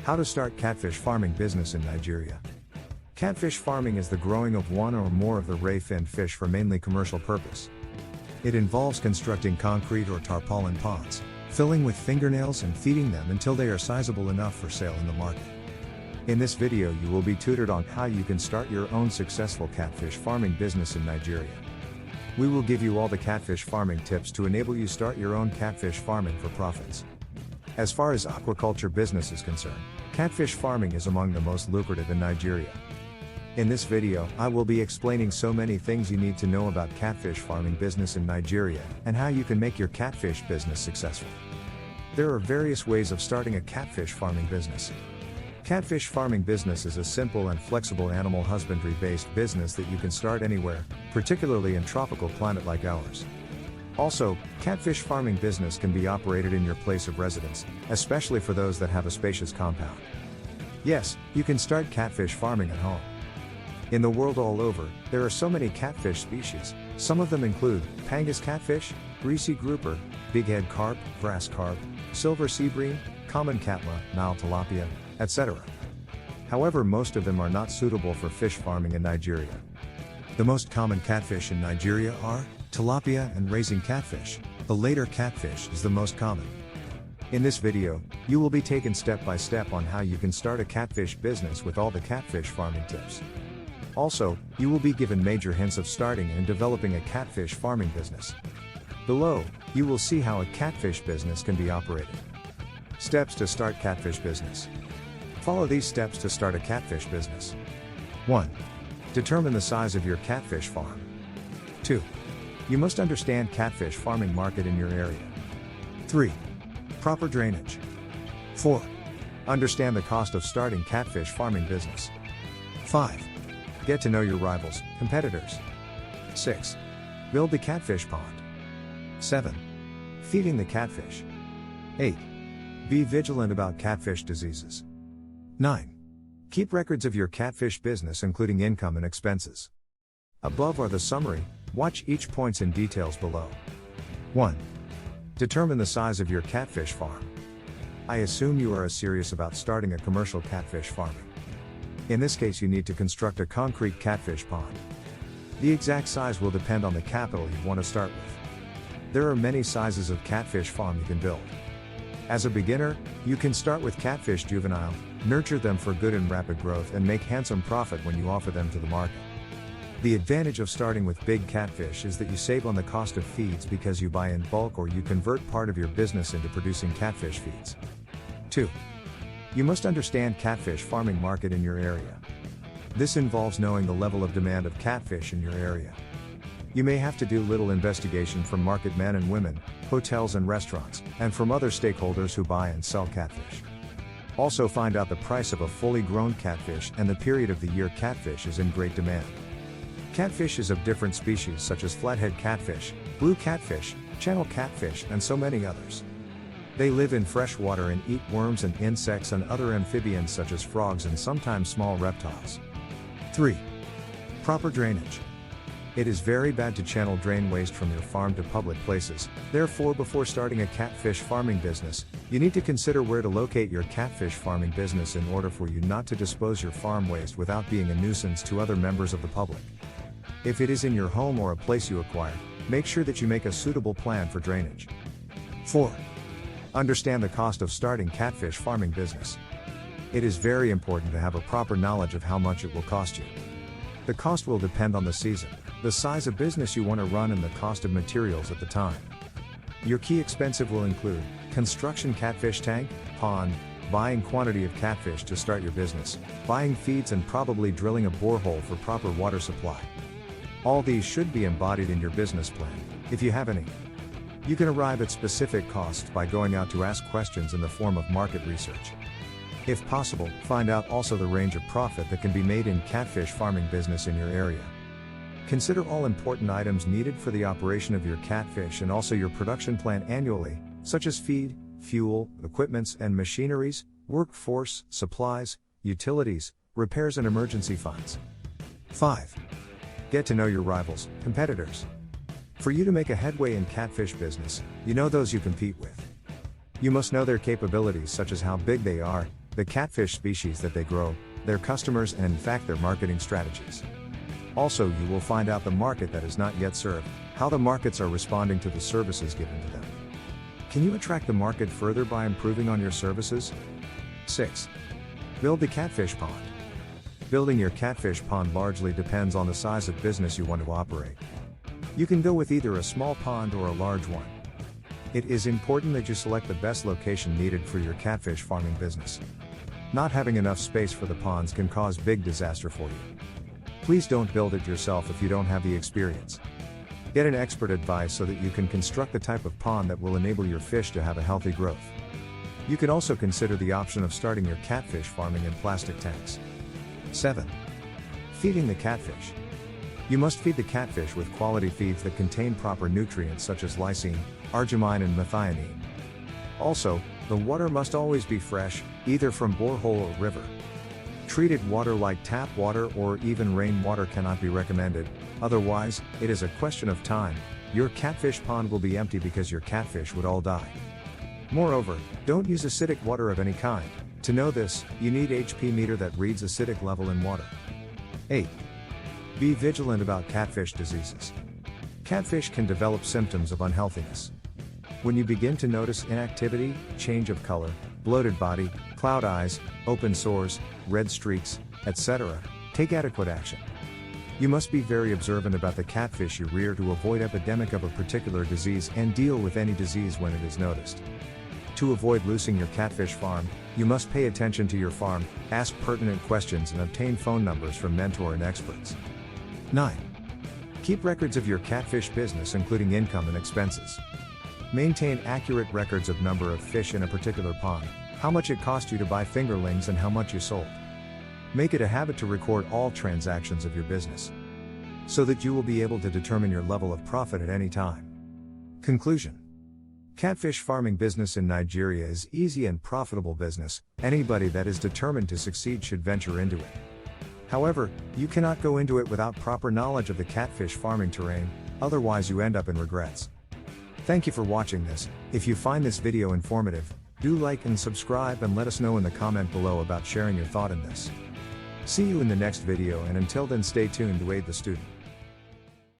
How to start catfish farming business in Nigeria. Catfish farming is the growing of one or more of the ray-finned fish for mainly commercial purpose. It involves constructing concrete or tarpaulin ponds, filling with fingernails and feeding them until they are sizable enough for sale in the market. In this video you will be tutored on how you can start your own successful catfish farming business in Nigeria. We will give you all the catfish farming tips to enable you start your own catfish farming for profits. As far as aquaculture business is concerned, catfish farming is among the most lucrative in Nigeria. In this video, I will be explaining so many things you need to know about catfish farming business in Nigeria, and how you can make your catfish business successful. There are various ways of starting a catfish farming business. Catfish farming business is a simple and flexible animal husbandry-based business that you can start anywhere, particularly in tropical climate like ours. Also, catfish farming business can be operated in your place of residence, especially for those that have a spacious compound. Yes, you can start catfish farming at home. In the world all over, there are so many catfish species. Some of them include Pangas catfish, greasy grouper, bighead carp, grass carp, silver sea bream, common catla, Nile tilapia, etc. However, most of them are not suitable for fish farming in Nigeria. The most common catfish in Nigeria are tilapia and raising catfish. The later catfish is the most common. In this video, you will be taken step by step on how you can start a catfish business with all the catfish farming tips. Also, you will be given major hints of starting and developing a catfish farming business. Below, you will see how a catfish business can be operated. Steps to start catfish business. Follow these steps to start a catfish business. 1. Determine the size of your catfish farm. 2. You must understand catfish farming market in your area. 3. Proper drainage. 4. Understand the cost of starting catfish farming business. 5. Get to know your rivals, competitors. 6. Build the catfish pond. 7. Feeding the catfish. 8. Be vigilant about catfish diseases. 9. Keep records of your catfish business including income and expenses. Above are the summary, watch each points in details below. 1. Determine the size of your catfish farm. I assume you are serious about starting a commercial catfish farming. In this case you need to construct a concrete catfish pond. The exact size will depend on the capital you want to start with. There are many sizes of catfish farm you can build. As a beginner, you can start with catfish juvenile, nurture them for good and rapid growth and make handsome profit when you offer them to the market. The advantage of starting with big catfish is that you save on the cost of feeds because you buy in bulk or you convert part of your business into producing catfish feeds. 2. You must understand catfish farming market in your area. This involves knowing the level of demand of catfish in your area. You may have to do little investigation from market men and women, hotels and restaurants, and from other stakeholders who buy and sell catfish. Also find out the price of a fully grown catfish and the period of the year catfish is in great demand. Catfish is of different species such as flathead catfish, blue catfish, channel catfish and so many others. They live in fresh water and eat worms and insects and other amphibians such as frogs and sometimes small reptiles. 3. Proper drainage. It is very bad to channel drain waste from your farm to public places, therefore before starting a catfish farming business, you need to consider where to locate your catfish farming business in order for you not to dispose your farm waste without being a nuisance to other members of the public. If it is in your home or a place you acquire, make sure that you make a suitable plan for drainage. 4. Understand the cost of starting catfish farming business. It is very important to have a proper knowledge of how much it will cost you. The cost will depend on the season, the size of business you want to run and the cost of materials at the time. Your key expenses will include construction catfish tank, pond, buying quantity of catfish to start your business, buying feeds and probably drilling a borehole for proper water supply. All these should be embodied in your business plan, if you have any. You can arrive at specific costs by going out to ask questions in the form of market research. If possible, find out also the range of profit that can be made in catfish farming business in your area. Consider all important items needed for the operation of your catfish and also your production plan annually, such as feed, fuel, equipments and machineries, workforce, supplies, utilities, repairs and emergency funds. 5. Get to know your rivals, competitors. For you to make a headway in catfish business, you know those you compete with. You must know their capabilities such as how big they are, the catfish species that they grow, their customers, and in fact their marketing strategies. Also, you will find out the market that is not yet served, how the markets are responding to the services given to them. Can you attract the market further by improving on your services? 6. Build the catfish pond. Building your catfish pond largely depends on the size of business you want to operate. You can go with either a small pond or a large one. It is important that you select the best location needed for your catfish farming business. Not having enough space for the ponds can cause big disaster for you. Please don't build it yourself if you don't have the experience. Get an expert advice so that you can construct the type of pond that will enable your fish to have a healthy growth. You can also consider the option of starting your catfish farming in plastic tanks. 7. Feeding the catfish. You must feed the catfish with quality feeds that contain proper nutrients such as lysine, arginine and methionine. Also, the water must always be fresh, either from borehole or river. Treated water like tap water or even rainwater cannot be recommended, otherwise, it is a question of time, your catfish pond will be empty because your catfish would all die. Moreover, don't use acidic water of any kind. To know this, you need HP meter that reads acidic level in water. 8. Be vigilant about catfish diseases. Catfish can develop symptoms of unhealthiness. When you begin to notice inactivity, change of color, bloated body, cloud eyes, open sores, red streaks, etc., take adequate action. You must be very observant about the catfish you rear to avoid epidemic of a particular disease and deal with any disease when it is noticed. To avoid losing your catfish farm, you must pay attention to your farm, ask pertinent questions and obtain phone numbers from mentor and experts. 9. Keep records of your catfish business including income and expenses. Maintain accurate records of number of fish in a particular pond, how much it cost you to buy fingerlings and how much you sold. Make it a habit to record all transactions of your business, so that you will be able to determine your level of profit at any time. Conclusion. Catfish farming business in Nigeria is easy and profitable business. Anybody that is determined to succeed should venture into it. However, you cannot go into it without proper knowledge of the catfish farming terrain, otherwise you end up in regrets. Thank you for watching this. If you find this video informative, do like and subscribe and let us know in the comment below about sharing your thought in this. See you in the next video, and until then stay tuned to aid the student.